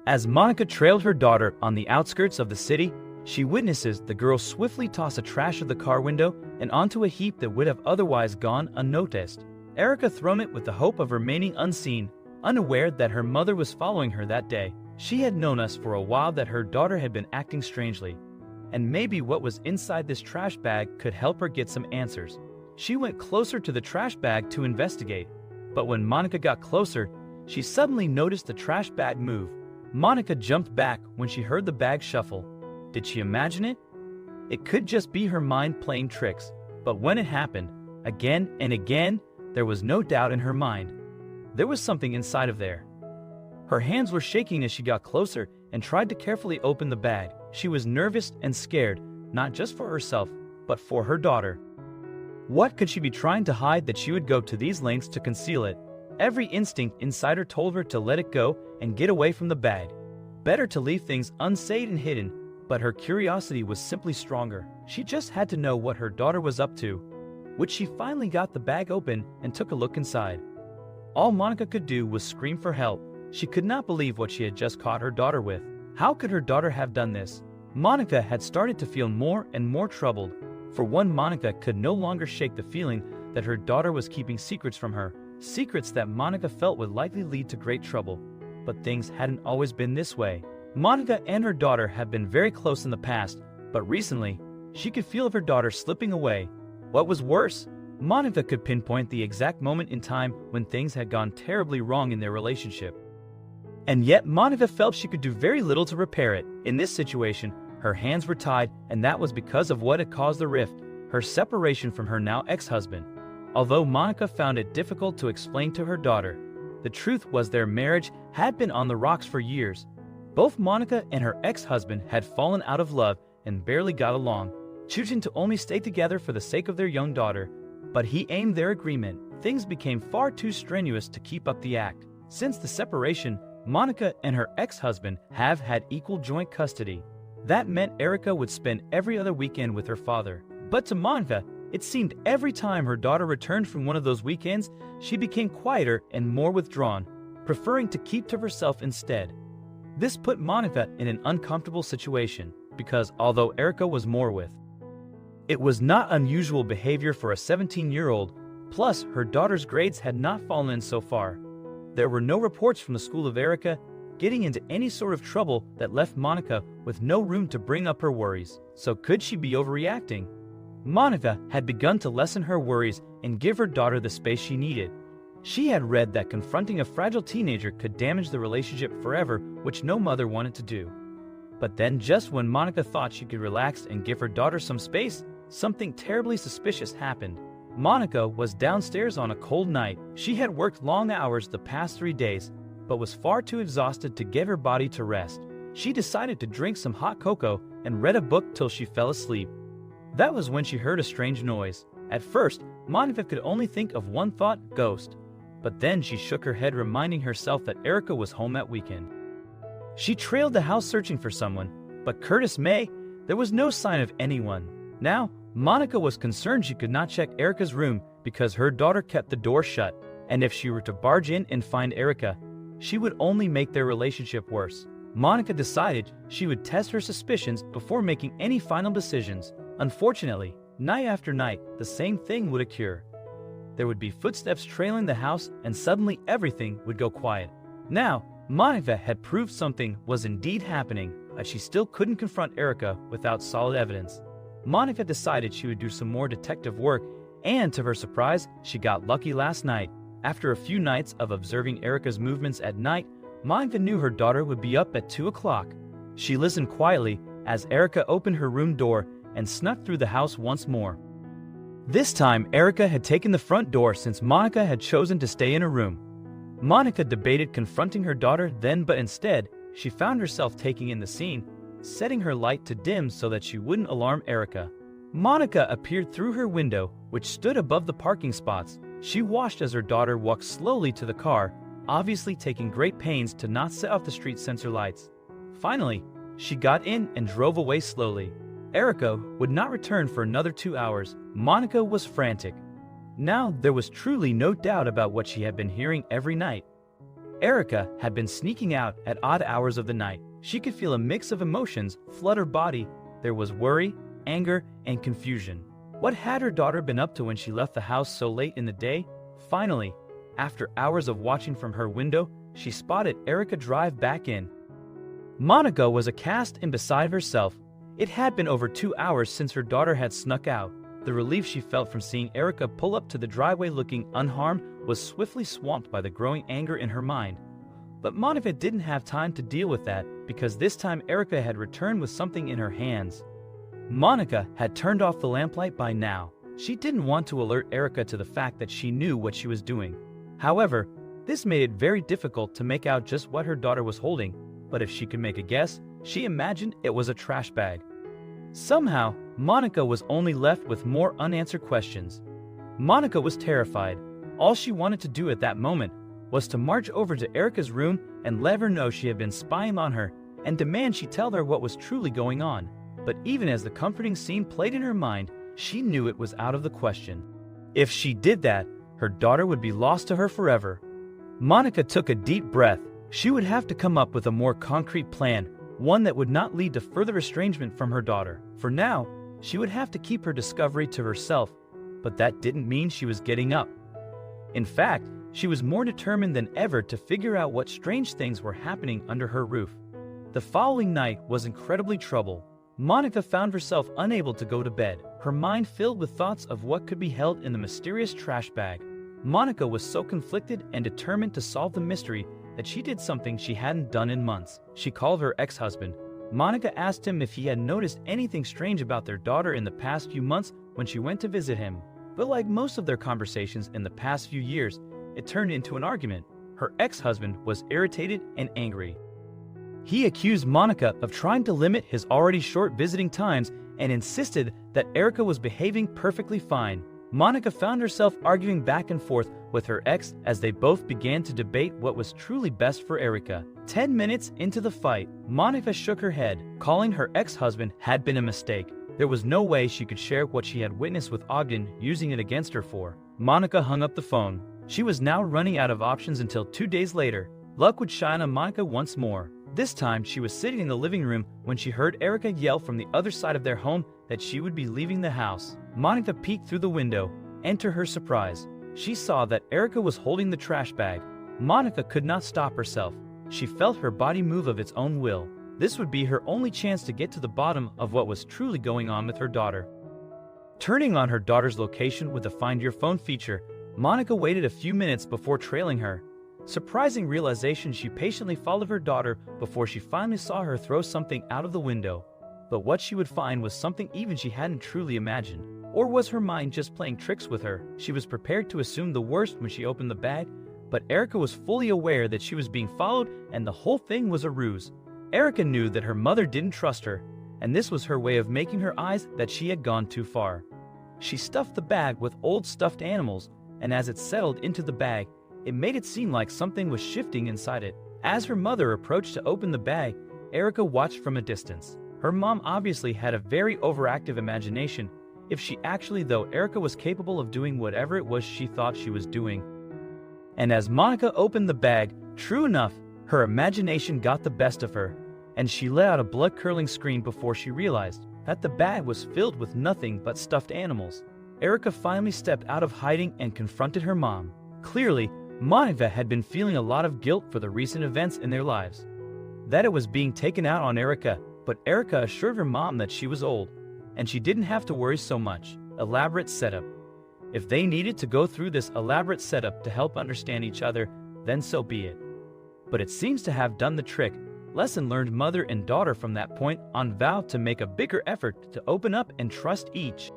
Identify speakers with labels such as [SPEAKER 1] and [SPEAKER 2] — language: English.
[SPEAKER 1] As Monika trailed her daughter on the outskirts of the city, she witnesses the girl swiftly toss a trash of the car window and onto a heap that would have otherwise gone unnoticed. Erica thrown it with the hope of remaining unseen, unaware that her mother was following her that day. She had known us for a while that her daughter had been acting strangely, and maybe what was inside this trash bag could help her get some answers. She went closer to the trash bag to investigate, but when Monika got closer, she suddenly noticed the trash bag move. Monika jumped back when she heard the bag shuffle. Did she imagine it? It could just be her mind playing tricks, but when it happened, again and again, there was no doubt in her mind. There was something inside of there. Her hands were shaking as she got closer and tried to carefully open the bag. She was nervous and scared, not just for herself, but for her daughter. What could she be trying to hide that she would go to these lengths to conceal it? Every instinct inside her told her to let it go and get away from the bag. Better to leave things unsaid and hidden, but her curiosity was simply stronger. She just had to know what her daughter was up to, which she finally got the bag open and took a look inside. All Monika could do was scream for help. She could not believe what she had just caught her daughter with. How could her daughter have done this? Monika had started to feel more and more troubled. For one, Monika could no longer shake the feeling that her daughter was keeping secrets from her, secrets that Monika felt would likely lead to great trouble. But things hadn't always been this way. Monika and her daughter have been very close in the past, but recently, she could feel her daughter slipping away. What was worse, Monika could pinpoint the exact moment in time when things had gone terribly wrong in their relationship. And yet Monika felt she could do very little to repair it. In this situation, her hands were tied, and that was because of what had caused the rift, her separation from her now ex-husband. Although Monika found it difficult to explain to her daughter, the truth was their marriage had been on the rocks for years. Both Monika and her ex-husband had fallen out of love and barely got along, choosing to only stay together for the sake of their young daughter. But he aimed their agreement. Things became far too strenuous to keep up the act. Since the separation, Monika and her ex-husband have had equal joint custody. That meant Erica would spend every other weekend with her father. But to Monika, it seemed every time her daughter returned from one of those weekends, she became quieter and more withdrawn, preferring to keep to herself instead. This put Monika in an uncomfortable situation, because although Erica was more with, it was not unusual behavior for a 17-year-old, plus her daughter's grades had not fallen in so far. There were no reports from the school of Erica getting into any sort of trouble that left Monika with no room to bring up her worries. So could she be overreacting? Monika had begun to lessen her worries and give her daughter the space she needed. She had read that confronting a fragile teenager could damage the relationship forever, which no mother wanted to do. But then just when Monika thought she could relax and give her daughter some space, something terribly suspicious happened. Monika was downstairs on a cold night. She had worked long hours the past 3 days, but was far too exhausted to get her body to rest. She decided to drink some hot cocoa and read a book till she fell asleep. That was when she heard a strange noise. At first, Monika could only think of one thought: ghost. But then she shook her head, reminding herself that Erica was home that weekend. She trailed the house searching for someone, but Curtis May, there was no sign of anyone. Now, Monika was concerned she could not check Erica's room because her daughter kept the door shut, and if she were to barge in and find Erica, she would only make their relationship worse. Monika decided she would test her suspicions before making any final decisions. Unfortunately, night after night, the same thing would occur. There would be footsteps trailing the house, and suddenly everything would go quiet. Now, Monika had proved something was indeed happening, but she still couldn't confront Erica without solid evidence. Monika decided she would do some more detective work, and to her surprise, she got lucky last night. After a few nights of observing Erica's movements at night, Monika knew her daughter would be up at 2 o'clock. She listened quietly as Erica opened her room door and snuck through the house once more. This time, Erica had taken the front door since Monika had chosen to stay in her room. Monika debated confronting her daughter then, but instead, she found herself taking in the scene, setting her light to dim so that she wouldn't alarm Erica. Monika appeared through her window, which stood above the parking spots. She watched as her daughter walked slowly to the car, obviously taking great pains to not set off the street sensor lights. Finally, she got in and drove away slowly. Erica would not return for another 2 hours. Monika was frantic. Now there was truly no doubt about what she had been hearing every night. Erica had been sneaking out at odd hours of the night. She could feel a mix of emotions flood her body. There was worry, anger, and confusion. What had her daughter been up to when she left the house so late in the day? Finally, after hours of watching from her window, she spotted Erica drive back in. Monika was aghast and beside herself. It had been over 2 hours since her daughter had snuck out. The relief she felt from seeing Erica pull up to the driveway looking unharmed was swiftly swamped by the growing anger in her mind. But Monika didn't have time to deal with that because this time Erica had returned with something in her hands. Monika had turned off the lamplight by now. She didn't want to alert Erica to the fact that she knew what she was doing. However, this made it very difficult to make out just what her daughter was holding, but if she could make a guess, she imagined it was a trash bag. Somehow, Monika was only left with more unanswered questions. Monika was terrified. All she wanted to do at that moment was to march over to Erica's room and let her know she had been spying on her and demand she tell her what was truly going on. But even as the comforting scene played in her mind, she knew it was out of the question. If she did that, her daughter would be lost to her forever. Monika took a deep breath. She would have to come up with a more concrete plan, one that would not lead to further estrangement from her daughter. For now, she would have to keep her discovery to herself, but that didn't mean she was getting up. In fact, she was more determined than ever to figure out what strange things were happening under her roof. The following night was incredibly troubled. Monika found herself unable to go to bed, her mind filled with thoughts of what could be held in the mysterious trash bag. Monika was so conflicted and determined to solve the mystery that she did something she hadn't done in months. She called her ex-husband. Monika asked him if he had noticed anything strange about their daughter in the past few months when she went to visit him. But like most of their conversations in the past few years, it turned into an argument. Her ex-husband was irritated and angry. He accused Monika of trying to limit his already short visiting times and insisted that Erica was behaving perfectly fine. Monika found herself arguing back and forth with her ex as they both began to debate what was truly best for Erica. 10 minutes into the fight, Monika shook her head, calling her ex-husband had been a mistake. There was no way she could share what she had witnessed with Ogden, using it against her for. Monika hung up the phone. She was now running out of options until 2 days later. Luck would shine on Monika once more. This time, she was sitting in the living room when she heard Erica yell from the other side of their home that she would be leaving the house. Monika peeked through the window, and to her surprise, she saw that Erica was holding the trash bag. Monika could not stop herself. She felt her body move of its own will. This would be her only chance to get to the bottom of what was truly going on with her daughter. Turning on her daughter's location with the Find Your Phone feature, Monika waited a few minutes before trailing her. Surprising realization, she patiently followed her daughter before she finally saw her throw something out of the window. But what she would find was something even she hadn't truly imagined. Or was her mind just playing tricks with her? She was prepared to assume the worst when she opened the bag, but Erica was fully aware that she was being followed and the whole thing was a ruse. Erica knew that her mother didn't trust her, and this was her way of making her eyes that she had gone too far. She stuffed the bag with old stuffed animals, and as it settled into the bag, it made it seem like something was shifting inside it. As her mother approached to open the bag, Erica watched from a distance. Her mom obviously had a very overactive imagination, if she actually, though Erica was capable of doing whatever it was she thought she was doing. And as Monika opened the bag, true enough, her imagination got the best of her, and she let out a blood-curdling scream before she realized that the bag was filled with nothing but stuffed animals. Erica finally stepped out of hiding and confronted her mom. Clearly, Monika had been feeling a lot of guilt for the recent events in their lives. That it was being taken out on Erica, but Erica assured her mom that she was old, and she didn't have to worry so much. Elaborate setup. If they needed to go through this elaborate setup to help understand each other, then so be it. But it seems to have done the trick. Lesson learned. Mother and daughter from that point on vowed to make a bigger effort to open up and trust each